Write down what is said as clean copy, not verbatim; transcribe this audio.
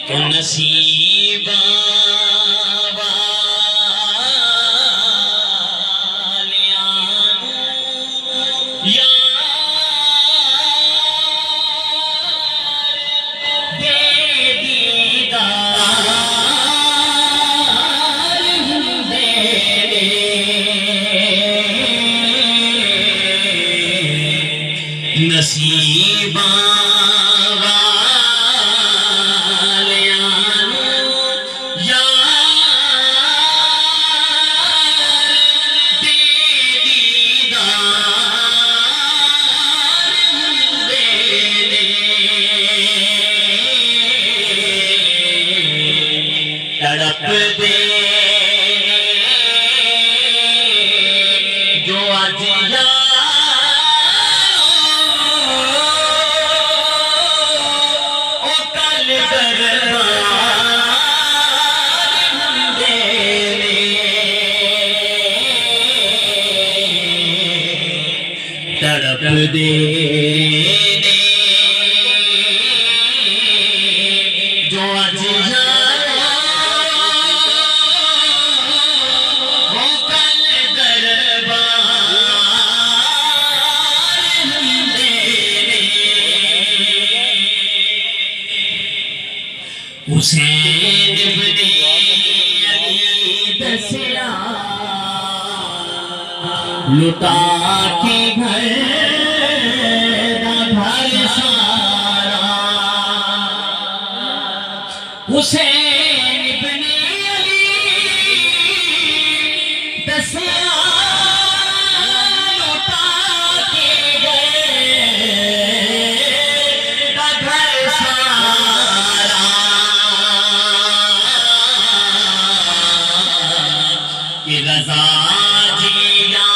تو نصیب نصیب تڑپ دے جو آج تڑپ دے جو آج وہ کل دربار میرے حسین ابن علی دسیا لٹا کے گھر سارا حسین ابن علی دسیا لٹا کے گھر سارا کہ رضا جینا